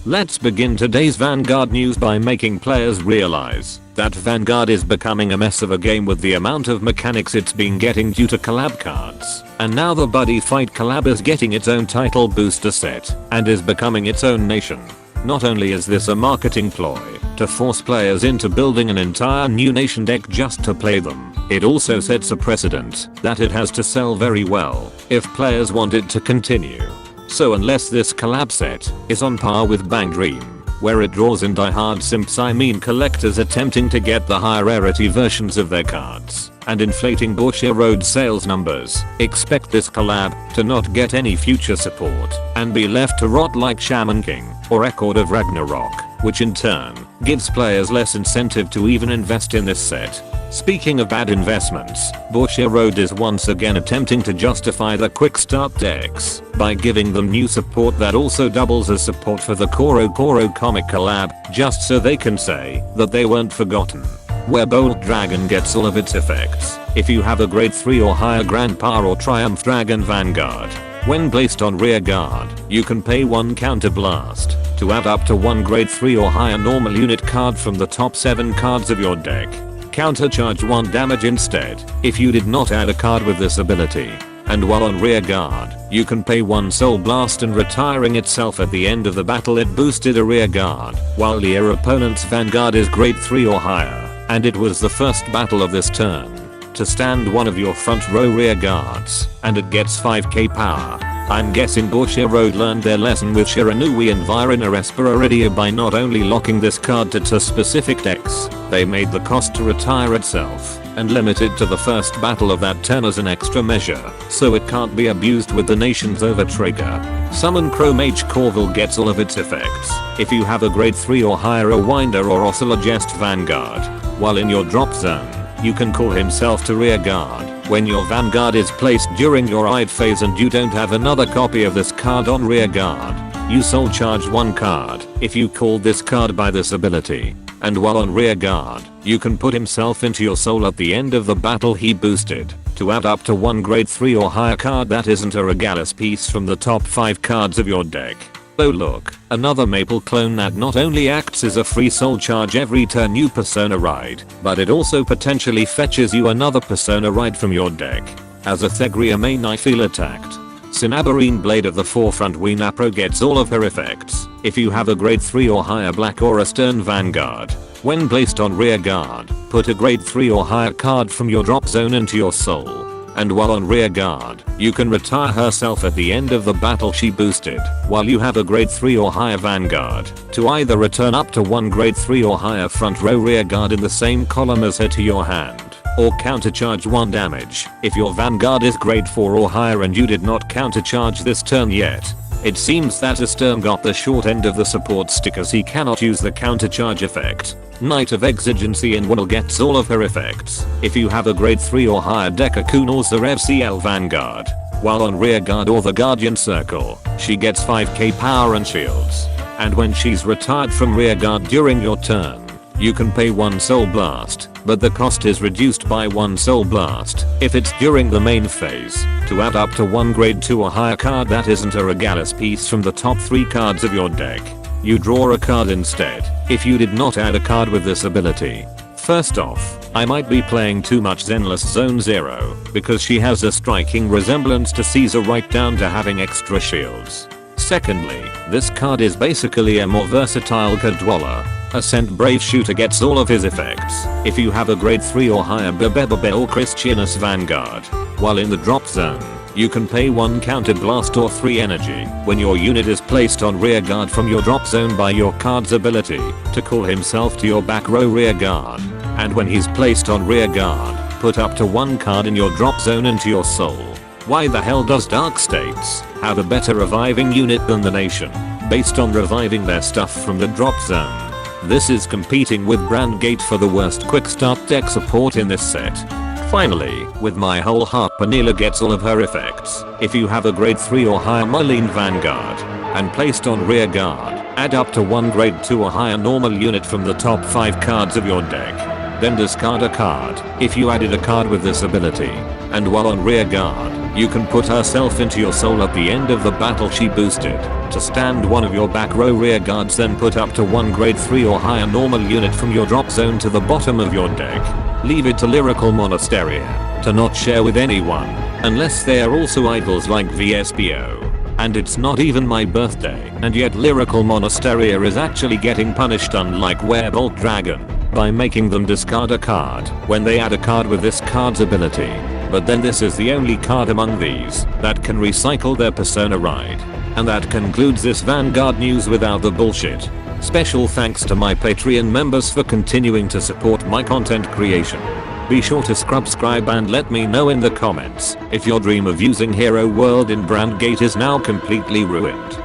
Let's begin today's Vanguard news by making players realize that Vanguard is becoming a mess of a game with the amount of mechanics it's been getting due to collab cards. And now the Buddyfight collab is getting its own title booster set and is becoming its own nation. Not only is this a marketing ploy to force players into building an entire new nation deck just to play them, it also sets a precedent that it has to sell very well if players want it to continue. So unless this collab set is on par with Bang Dream, where it draws in diehard simps, I mean collectors attempting to get the high rarity versions of their cards and inflating Bushiroad sales numbers, expect this collab to not get any future support and be left to rot like Shaman King or Record of Ragnarok, which in turn gives players less incentive to even invest in this set. Speaking of bad investments, Bushiroad is once again attempting to justify the quick start decks by giving them new support that also doubles as support for the CoroCoro comic collab, just so they can say that they weren't forgotten. Where Bolt Dragon gets all of its effects if you have a grade 3 or higher Grandpa or Triumph Dragon Vanguard. When placed on rear guard, you can pay 1 counter blast to add up to 1 grade 3 or higher normal unit card from the top 7 cards of your deck. Countercharge 1 damage instead if you did not add a card with this ability. And while on rear guard, you can pay 1 soul blast, and retiring itself at the end of the battle it boosted a rear guard while your opponent's Vanguard is grade 3 or higher, and it was the first battle of this turn to stand one of your front row rear guards, and it gets 5k power. I'm guessing Bushiroad learned their lesson with Shiranui and Virina Respiraria by not only locking this card to 2 specific decks, they made the cost to retire itself and limited to the first battle of that turn as an extra measure, so it can't be abused with the nation's overtrigger. Summon Crow Mage Corville gets all of its effects if you have a grade 3 or higher Winder or Ocelogest Vanguard. While in your drop zone, you can call himself to rear guard when your Vanguard is placed during your ride phase and you don't have another copy of this card on rear guard. You soul charge 1 card if you call this card by this ability. And while on rear guard, you can put himself into your soul at the end of the battle he boosted to add up to 1 grade 3 or higher card that isn't a Regalis piece from the top 5 cards of your deck. Oh look, another Maple clone that not only acts as a free soul charge every turn you persona ride, but it also potentially fetches you another persona ride from your deck. As a Thegria main I feel attacked. Sinabarine Blade of the Forefront Winapro gets all of her effects if you have a grade 3 or higher Black Aura Stern Vanguard. When placed on rear guard, put a grade 3 or higher card from your drop zone into your soul. And while on rear guard, you can retire herself at the end of the battle she boosted while you have a grade 3 or higher Vanguard to either return up to 1 grade 3 or higher front row rear guard in the same column as her to your hand, or countercharge 1 damage if your Vanguard is grade 4 or higher and you did not countercharge this turn yet. It seems that Astern got the short end of the support stick as he cannot use the countercharge effect. Knight of Exigency in Will gets all of her effects if you have a grade 3 or higher Dekakun or Zarev CL Vanguard. While on rear guard or the Guardian Circle, she gets 5k power and shields. And when she's retired from rear guard during your turn, you can pay 1 soul blast, but the cost is reduced by 1 soul blast if it's during the main phase to add up to 1 grade 2 or higher card that isn't a Regalis piece from the top 3 cards of your deck. You draw a card instead if you did not add a card with this ability. First off, I might be playing too much Zenless Zone 0 because she has a striking resemblance to Caesar right down to having extra shields. Secondly, this card is basically a more versatile Cadwaller. Ascent Brave Shooter gets all of his effects if you have a grade 3 or higher Bebebebe or Christianus Vanguard. While in the drop zone, you can pay 1 counter blast or 3 energy when your unit is placed on rear guard from your drop zone by your card's ability to call himself to your back row rear guard. And when he's placed on rear guard, put up to 1 card in your drop zone into your soul. Why the hell does Dark States have a better reviving unit than the nation based on reviving their stuff from the drop zone? This is competing with Brandgate for the worst quick start deck support in this set. Finally, with my whole heart, Panila gets all of her effects if you have a grade 3 or higher Marlene Vanguard and placed on rear guard, add up to 1 grade 2 or higher normal unit from the top 5 cards of your deck. Then discard a card if you added a card with this ability. And while on rear guard, You can put herself into your soul at the end of the battle she boosted. To stand one of your back row rear guards, then put up to one grade 3 or higher normal unit from your drop zone to the bottom of your deck. Leave it to Lyrical Monasteria to not share with anyone, unless they are also idols like VSBO. And it's not even my birthday, and yet Lyrical Monasteria is actually getting punished, unlike Werebolt Dragon, by making them discard a card when they add a card with this card's ability. But then this is the only card among these that can recycle their persona ride. And that concludes this Vanguard news without the bullshit. Special thanks to my Patreon members for continuing to support my content creation. Be sure to subscribe and let me know in the comments if your dream of using Hero World in Brandgate is now completely ruined.